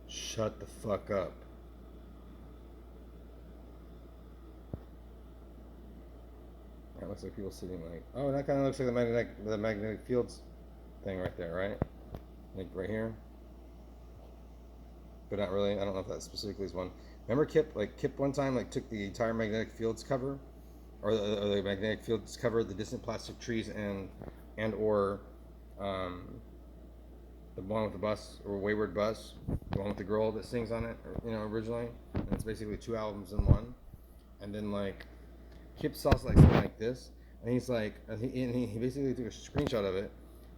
Shut the fuck up. That looks like people sitting like, oh, that kind of looks like the magnetic fields thing right there, right? Like right here, but not really. I don't know if that specifically is one. Remember Kip? Like Kip one time like took the entire magnetic fields cover, or the magnetic fields cover, the distant plastic trees and or um, the one with the bus or Wayward Bus, the one with the girl that sings on it, originally. And it's basically two albums in one. And then like Kip saw like something like this, and he's like, he basically took a screenshot of it,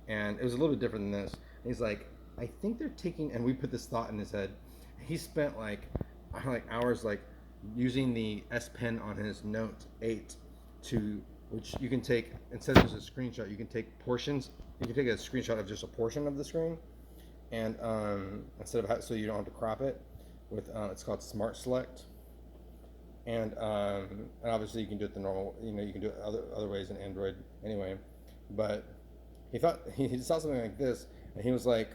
and it was a little bit different than this. And he's like, I think they're taking, and we put this thought in his head. He spent like hours like using the S Pen on his Note 8 to, which you can take instead of just a screenshot, you can take portions. You can take a screenshot of just a portion of the screen, and instead of so you don't have to crop it with it's called Smart Select, and obviously you can do it the normal, you can do it other ways in Android anyway, but he saw something like this, and he was like,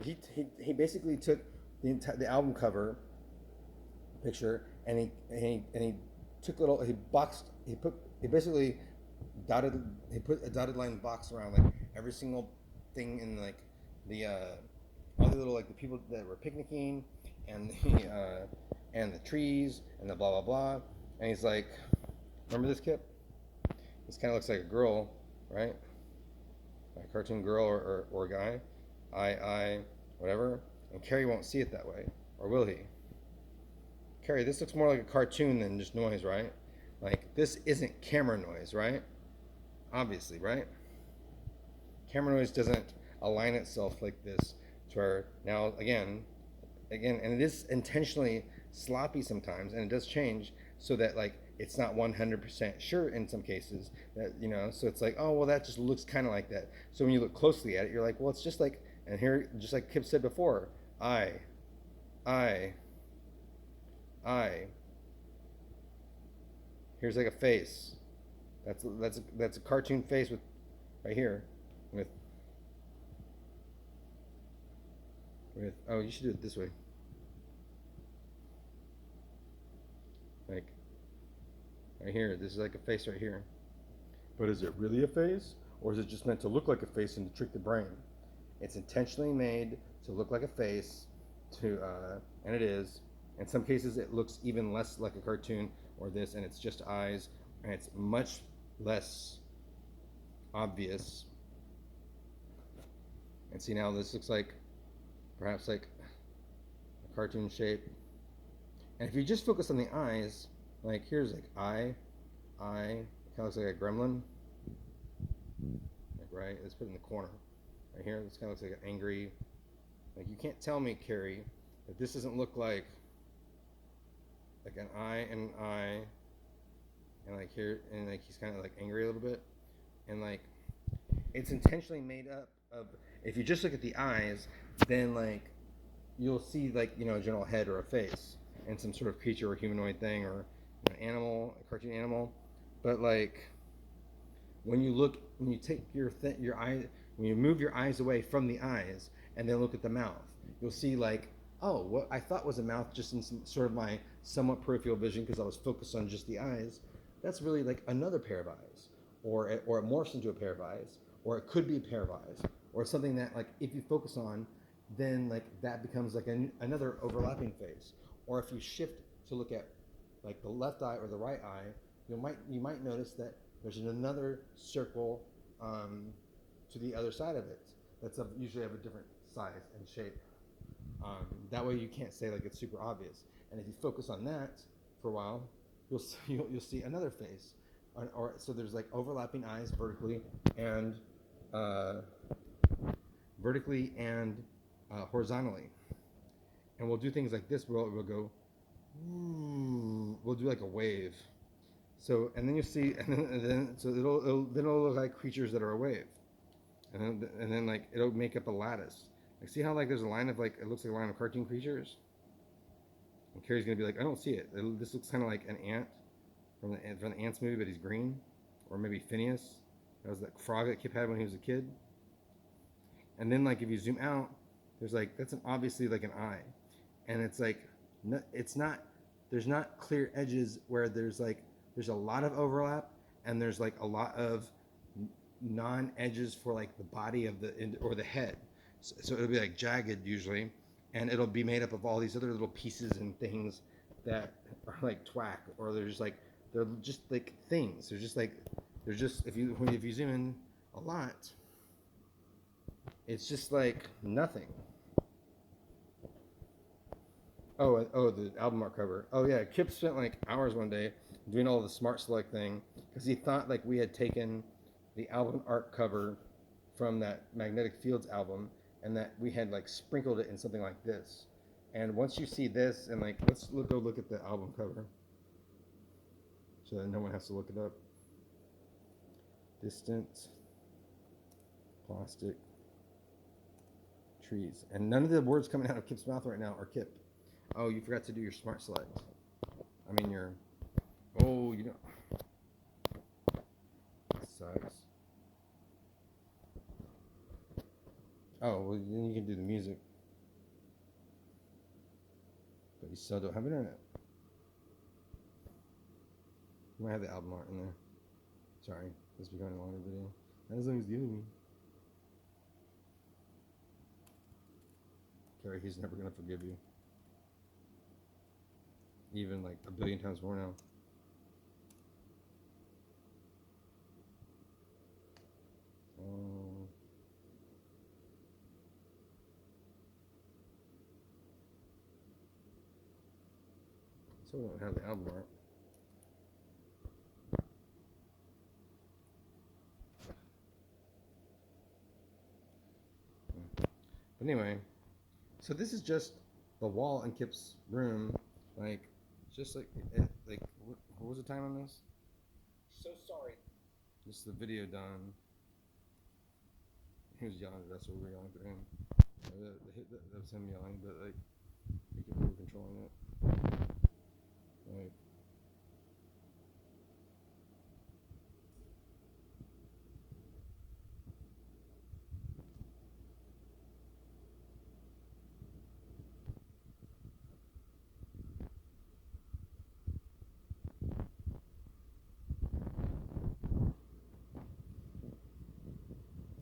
he basically took the album cover picture, and he took little he basically dotted he put a dotted line box around like every single thing in like the all the little like the people that were picnicking, and the trees and the blah blah blah, and he's like, remember this, Kip? This kind of looks like a girl, right? A cartoon girl or a guy, I whatever, and Carrie won't see it that way, or will he? Carrie, this looks more like a cartoon than just noise, right? Like this isn't camera noise, right? Obviously, right? Camera noise doesn't align itself like this to where now again, and it is intentionally sloppy sometimes, and it does change so that like it's not 100% sure in some cases, that so it's like, oh well, that just looks kind of like that. So when you look closely at it, you're like, well, it's just like, and here, just like Kip said before, I I I here's like a face. That's a cartoon face with right here with oh, you should do it this way, like right here. This is like a face right here. But is it really a face? Or is it just meant to look like a face and to trick the brain? It's intentionally made to look like a face, and it is. In some cases, it looks even less like a cartoon or this, and it's just eyes, and it's much less obvious. And see, now this looks like perhaps like a cartoon shape. And if you just focus on the eyes, like here's like eye, kind of looks like a gremlin. Like right, let's put it in the corner. Right here, this kind of looks like an angry. Like you can't tell me, Carrie, that this doesn't look like an eye and an eye, and like here, and like he's kind of like angry a little bit, and like it's intentionally made up of. If you just look at the eyes, then like you'll see like a general head or a face and some sort of creature or humanoid thing or an animal, a cartoon animal, but like when you take your eye, when you move your eyes away from the eyes and then look at the mouth, you'll see like, oh, what I thought was a mouth just in some sort of my somewhat peripheral vision because I was focused on just the eyes. That's really like another pair of eyes, or it morphs into a pair of eyes, or it could be a pair of eyes, or something that like if you focus on, then like that becomes like another overlapping face. Or if you shift to look at like the left eye or the right eye, you might notice that there's another circle to the other side of it that's usually of a different size and shape. That way you can't say like it's super obvious. And if you focus on that for a while, you'll see another face, or so there's like overlapping eyes uh, vertically and horizontally. And we'll do things like this. We'll go, ooh, we'll do like a wave. So and then you see, and then so it'll look like creatures that are a wave, and then like it'll make up a lattice. Like see how like there's a line of like it looks like a line of cartoon creatures. And Carrie's gonna be like, I don't see it. This looks kind of like an ant from the Ants movie, but he's green, or maybe Phineas. That was that frog that Kip had when he was a kid. And then like if you zoom out, there's like that's obviously like an eye. and it's like it's not, there's not clear edges where there's a lot of overlap, and there's like a lot of non edges for like the body of the or the head. So it'll be like jagged usually, and it'll be made up of all these other little pieces and things that are like twack, or they're just like things. They're just if you zoom in a lot, it's just like nothing. Oh, the album art cover. Oh yeah, Kip spent like hours one day doing all the smart select thing because he thought like we had taken the album art cover from that Magnetic Fields album, and that we had like sprinkled it in something like this. And once you see this, and like go look at the album cover, so that no one has to look it up. Distant plastic trees, and none of the words coming out of Kip's mouth right now are Kip. Oh, you forgot to do your smart select. I mean your. Oh, you know. That sucks. Oh, well then you can do the music. But you still don't have internet. You might have the album art in there. Sorry, this is becoming a longer video. Not as long as the other one. Carrie, he's never gonna forgive you. Even like a billion times more now. So we don't have the album art. But anyway, so this is just the wall in Kip's room, like just like what was the time on this? So sorry. This is the video done. He was yelling at us, so we were yelling at him. That was him yelling, but like we were controlling it. Like,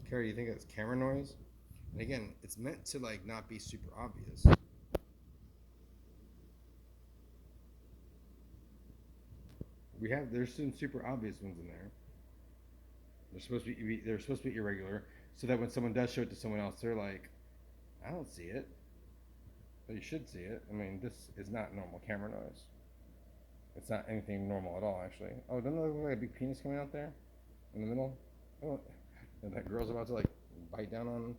Carrie, do you think that's camera noise? And again, it's meant to like not be super obvious. There's some super obvious ones in there. They're supposed to be irregular, so that when someone does show it to someone else, they're like, I don't see it, but you should see it. I mean, this is not normal camera noise. It's not anything normal at all, actually. Oh, doesn't it look like a big penis coming out there in the middle? Oh, and that girl's about to like bite down on,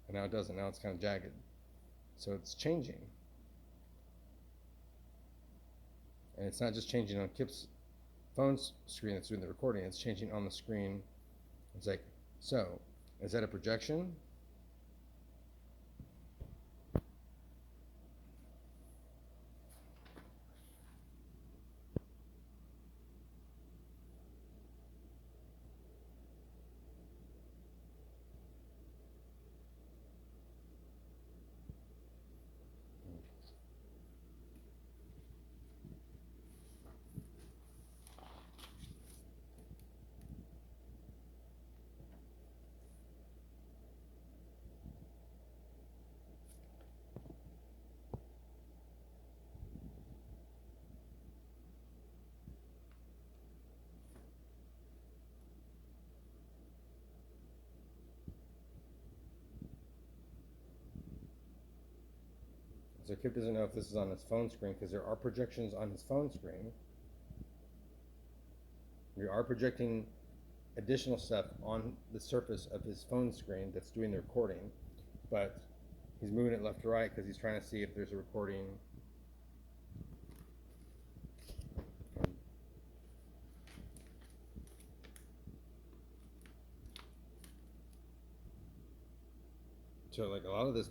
and now it doesn't. Now it's kind of jagged, so it's changing, and it's not just changing on Kip's phone screen that's doing the recording. It's changing on the screen. It's like, so is that a projection? So Kip doesn't know if this is on his phone screen because there are projections on his phone screen. We are projecting additional stuff on the surface of his phone screen that's doing the recording, but he's moving it left to right because he's trying to see if there's a recording. So like a lot of this